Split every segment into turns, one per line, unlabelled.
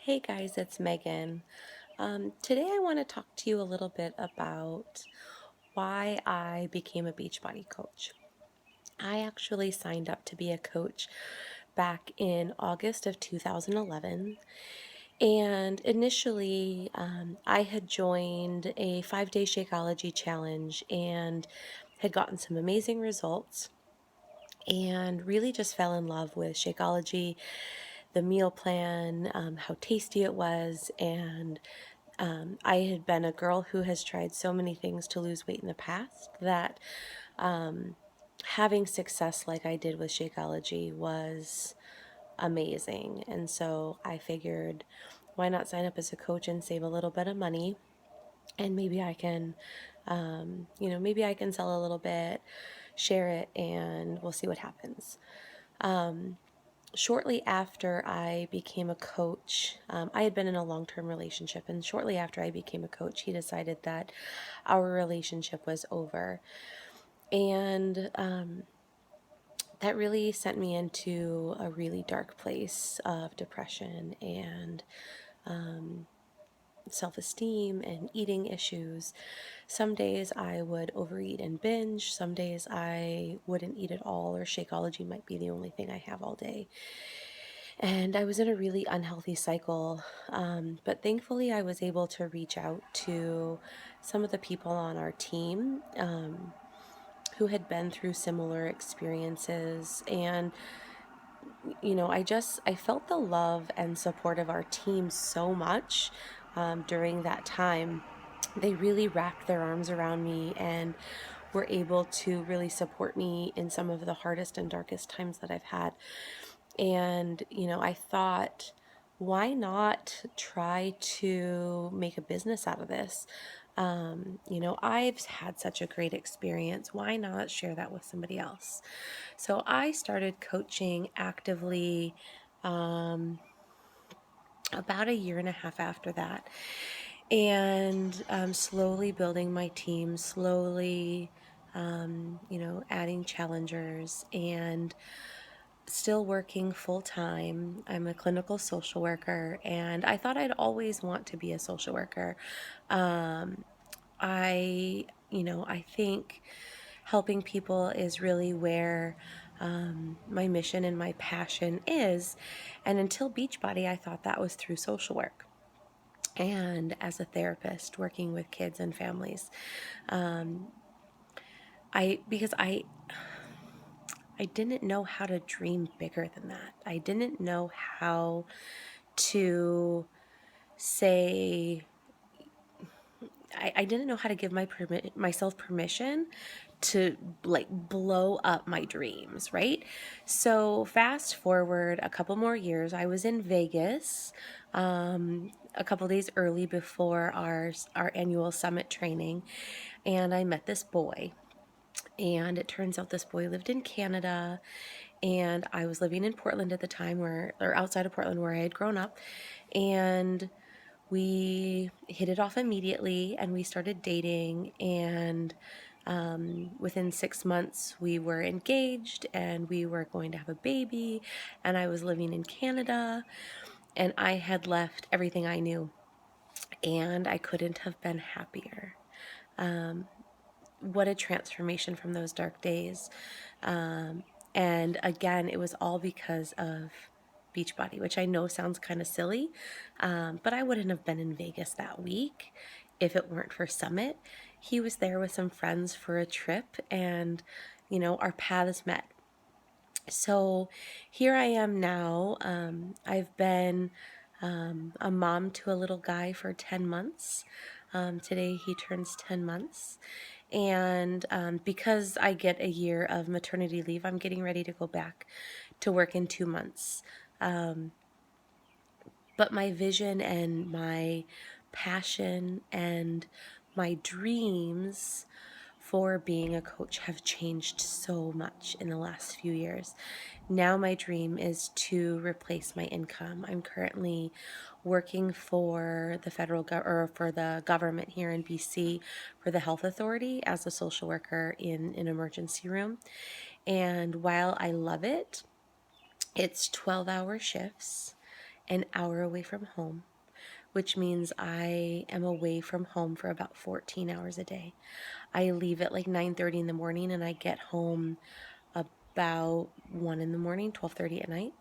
Hey guys, it's Megan. Today I want to talk to you a little bit about why I became a Beachbody coach. I actually signed up to be a coach back in August of 2011. And initially, I had joined a 5-day Shakeology challenge and had gotten some amazing results and really just fell in love with Shakeology, the meal plan, how tasty it was, and I had been a girl who has tried so many things to lose weight in the past that um, having success like I did with Shakeology was amazing. And so I figured, why not sign up as a coach and save a little bit of money? And maybe I can, maybe I can sell a little bit, share it, and we'll see what happens. Shortly after I became a coach, I had been in a long term relationship, and shortly after I became a coach, he decided that our relationship was over. And that really sent me into a really dark place of depression and self esteem and eating issues. Some days I would overeat and binge, some days I wouldn't eat at all, or Shakeology might be the only thing I have all day. And I was in a really unhealthy cycle. But thankfully, I was able to reach out to some of the people on our team who had been through similar experiences. And, I felt the love and support of our team so much during that time. They really wrapped their arms around me and were able to really support me in some of the hardest and darkest times that I've had. And, I thought, why not try to make a business out of this? I've had such a great experience. Why not share that with somebody else? So I started coaching actively um, about a year and a half after that, and slowly building my team, slowly, adding challengers and still working full time. I'm a clinical social worker, and I thought I'd always want to be a social worker. Um, I think helping people is really where my mission and my passion is. And until Beachbody, I thought that was through social work and as a therapist working with kids and families. Um, because I didn't know how to dream bigger than that. I didn't know how to say, I didn't know how to give myself permission to like blow up my dreams, right? So fast forward a couple more years, I was in Vegas a couple days early before our annual summit training, and I met this boy. And it turns out this boy lived in Canada, and I was living in Portland at the time, or outside of Portland where I had grown up. And we hit it off immediately and we started dating. And within 6 months, we were engaged and we were going to have a baby. And I was living in Canada and I had left everything I knew. And I couldn't have been happier. What a transformation from those dark days. And again, it was all because of Beachbody, which I know sounds kind of silly, but I wouldn't have been in Vegas that week if it weren't for Summit. He was there with some friends for a trip, and our paths met. So here I am now. I've been a mom to a little guy for 10 months. Today he turns 10 months. And because I get a year of maternity leave, I'm getting ready to go back to work in 2 months. But my vision and my passion and my dreams for being a coach have changed so much in the last few years. Now my dream is to replace my income. I'm currently working for the or for the government here in BC for the health authority as a social worker in an emergency room. And while I love it, it's 12-hour shifts an hour away from home, which means I am away from home for about 14 hours a day. I leave at like 9:30 in the morning and I get home about 1 in the morning, 12:30 at night.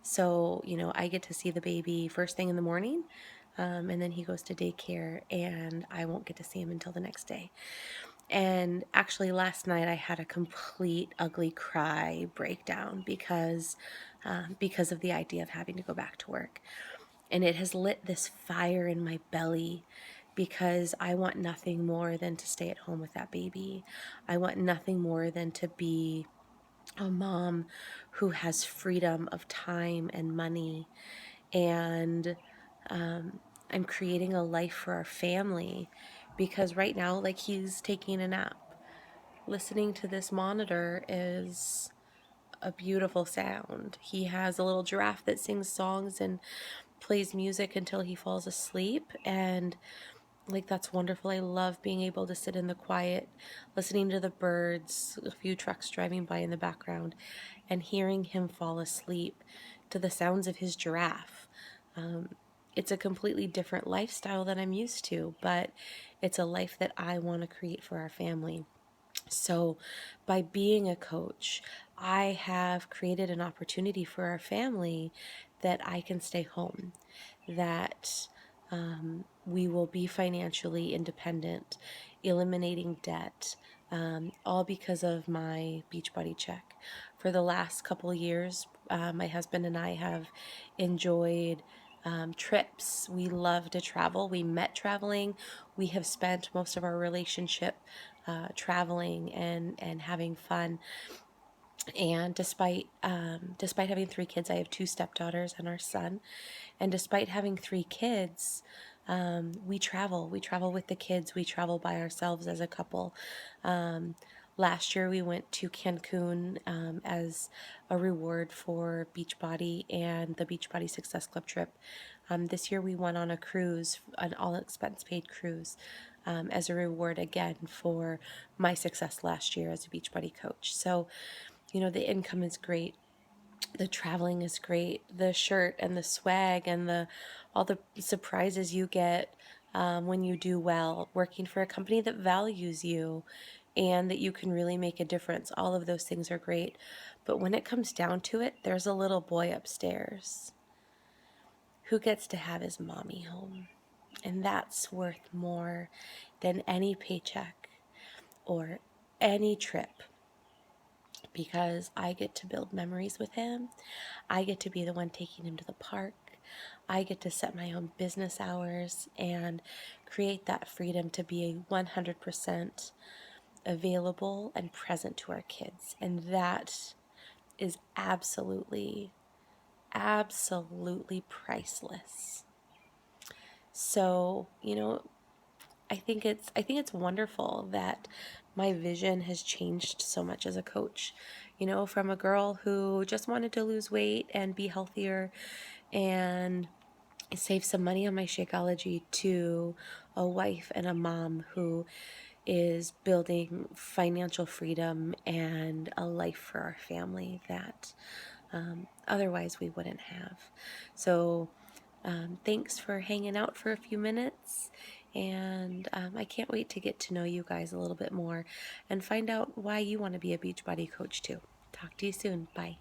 So, I get to see the baby first thing in the morning, and then he goes to daycare, and I won't get to see him until the next day. And actually, last night I had a complete ugly cry breakdown because of the idea of having to go back to work. And it has lit this fire in my belly because I want nothing more than to stay at home with that baby. I want nothing more than to be a mom who has freedom of time and money. And I'm creating a life for our family because right now, like, he's taking a nap. Listening to this monitor is a beautiful sound. He has a little giraffe that sings songs and plays music until he falls asleep, and like, that's wonderful. I love being able to sit in the quiet, listening to the birds, a few trucks driving by in the background, and hearing him fall asleep to the sounds of his giraffe. It's a completely different lifestyle than I'm used to, but it's a life that I want to create for our family. So, by being a coach, I have created an opportunity for our family that I can stay home, that we will be financially independent, eliminating debt, all because of my Beachbody check. For the last couple of years, my husband and I have enjoyed trips. We love to travel. We met traveling. We have spent most of our relationship traveling and having fun. And despite having three kids, I have two stepdaughters and our son. And despite having three kids, we travel. We travel with the kids. We travel by ourselves as a couple. Last year, we went to Cancun as a reward for Beachbody and the Beachbody Success Club trip. This year, we went on a cruise, an all expense paid cruise, as a reward again for my success last year as a Beachbody coach. So, the income is great, the traveling is great, the shirt and the swag and all the surprises you get when you do well, working for a company that values you and that you can really make a difference. All of those things are great. But when it comes down to it, there's a little boy upstairs who gets to have his mommy home. And that's worth more than any paycheck or any trip, because I get to build memories with him. I get to be the one taking him to the park. I get to set my own business hours and create that freedom to be 100% available and present to our kids. And that is absolutely, absolutely priceless. So, I think it's wonderful that my vision has changed so much as a coach. From a girl who just wanted to lose weight and be healthier and save some money on my Shakeology, to a wife and a mom who is building financial freedom and a life for our family that otherwise we wouldn't have. So thanks for hanging out for a few minutes. And I can't wait to get to know you guys a little bit more and find out why you want to be a Beachbody coach too. Talk to you soon. Bye.